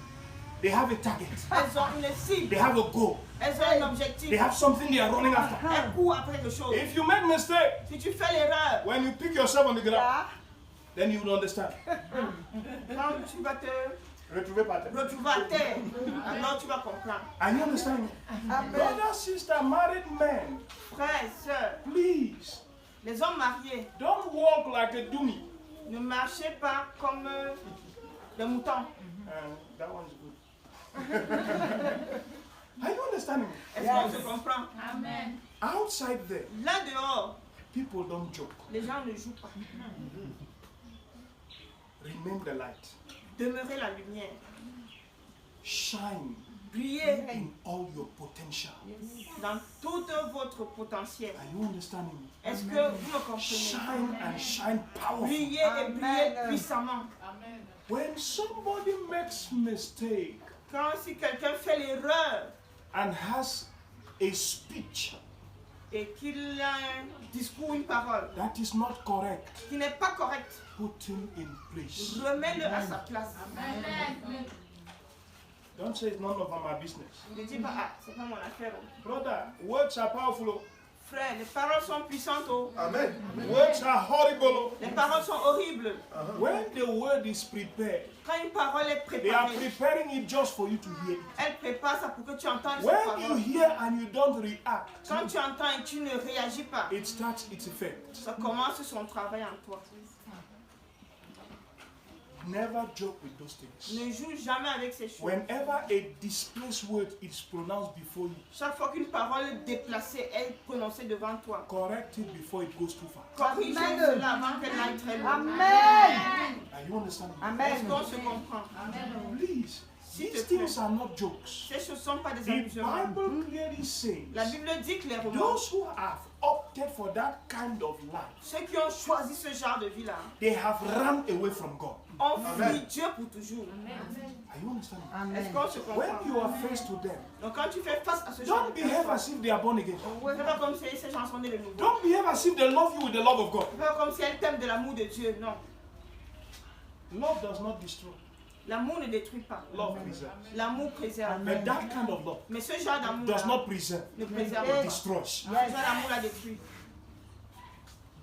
They have a target. Elles ont une cible. They have a goal. Elles ont un objectif. They have something they are running after. Elles courent après quelque chose. If you make mistake, Si tu fais l'erreur, when you pick yourself on the ground, then you will understand. quand tu vas te Retrouver par terre. retrouver à terre, alors tu vas comprendre. Are you understanding? Brother, sister, married men, Frères, sœurs, please les hommes mariés, don't walk like a dummy. ne marchez pas comme des moutons. That one's good. Are you understanding? Est-ce qu'on se comprend? Amen. Outside there, Là dehors, people don't joke. les gens ne jouent pas. Remain the light. Demeurez la lumière. Shine Brillez in all your potential. dans tout votre potentiel. Are you understanding me? Est-ce que vous me comprenez? Shine and shine powerful. Brillez et brillez puissamment. When somebody makes mistake Quand si quelqu'un fait l'erreur and has a speech et qu'il a un discours, une parole that is not correct, qui n'est pas correcte, put him in place. remets-le à sa place. Don't say it's none of my business. Ne dis pas, ah, c'est pas mon affaire. Brother, words are powerful. Frère, les paroles sont puissantes. Amen. Words are horrible. Les paroles sont horribles. When the word is prepared, Quand une parole est they are préparée, preparing it just for you to hear it. elle prépare ça pour que tu entendes cette When you parole. hear and you don't react, Quand tu entends et tu ne réagis pas, it starts its effect. ça commence son travail en toi. Never joke with those things. Ne joue jamais avec ces choses. Whenever a displaced word is pronounced before you, Chaque fois qu'une parole déplacée est prononcée devant toi, correct it before it goes too far. corrigez cela avant qu'elle n'aille très loin. Amen. Are you understanding? Est-ce Amen. qu'on se comprend? Please, S'il these te plaît. things are not jokes. Ces choses ne sont pas des The amusements. Bible clearly says La Bible dit clairement, those who have opted for that kind of life, ceux qui ont choisi ce genre de vie-là they have run away from God. ont fui Dieu pour toujours. Are you understanding? Est-ce Amen. qu'on se When comprend? you are faced to them, Donc quand tu fais face à ce genre don't de behave personnes, as if they are born again. fais pas comme si ces gens sont nés de nouveau. Don't behave as if they love you with the love of God. Fais pas comme si elles t'aiment de l'amour de Dieu. Non. Love does not destroy. L'amour ne détruit pas. Love preserves. L'amour préserve. But that kind of love Mais ce genre d'amour does not preserve. ne préserve It pas. destroys. Ce genre d'amour la détruit.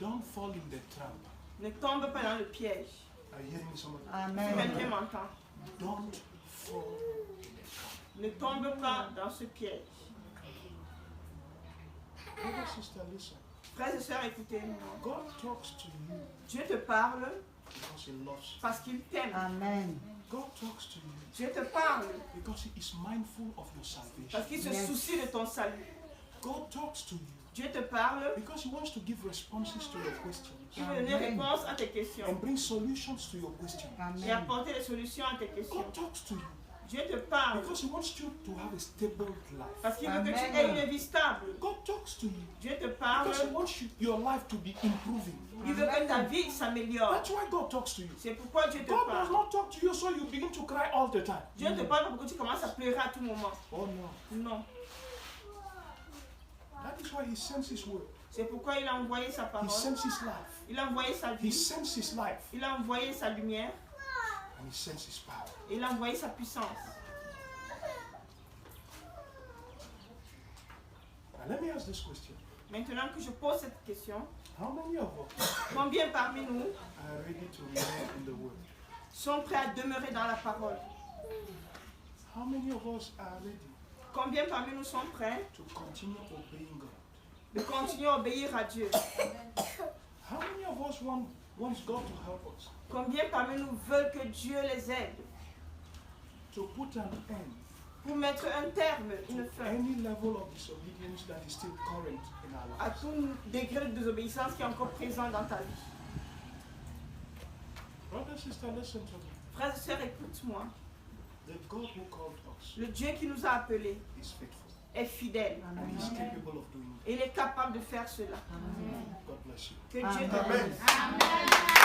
Don't fall in the trap. Ne tombe pas dans le piège. Are you hearing me, somebody? Si Amen. quelqu'un m'entend, Don't fall in the trap. ne tombe pas dans ce piège. Brother, sister, listen. Frères et sœurs, écoutez-moi. God talks to you Dieu te parle because He loves you. parce qu'il t'aime. Amen. God talks to you Dieu te parle because He is mindful of your salvation. parce qu'il se Yes. soucie de ton salut. God talks to you Dieu te parle, because He wants to give responses to your questions il veut donner Amen. réponse à tes questions and bring solutions to your questions. et Amen. apporter des solutions à tes questions. God talks to you Dieu te parle because He wants you to have a stable life. parce qu'il veut que tu Amen. aies une vie stable. God talks to you Dieu te parle, because He wants your life to be improving. il veut que ta vie s'améliore. That's why God talks to you. C'est pourquoi Dieu te God does parle. not talk to you so you begin to cry all the time. Dieu ne te parle pas pour que tu commences à pleurer à tout moment. Oh no. Non. That is why He sends His word. C'est pourquoi il a envoyé sa He parole, sends His life. il a envoyé sa He vie, sends His life. il a envoyé sa lumière And He sends His power. et il a envoyé sa puissance. Now let me ask this question. Maintenant que je pose cette question, How many of us combien parmi nous are ready to remain in the word? sont prêts à demeurer dans la parole? How many of us are ready Combien parmi nous sont prêts to continue obeying God? de continuer à obéir à Dieu? How many of us wants God to help us Combien parmi nous veulent que Dieu les aide to put an end pour mettre un terme, une to fin, any level of disobedience that is still current in our à lives? tout degré de désobéissance qui est encore présent dans ta vie? Brother, sister, listen to me. Frères et sœurs, écoute-moi. The God who called us Le Dieu qui nous a appelés is faithful est fidèle and He is capable of doing it. et il est capable de faire cela. God bless you. Que Dieu te Amen. bénisse.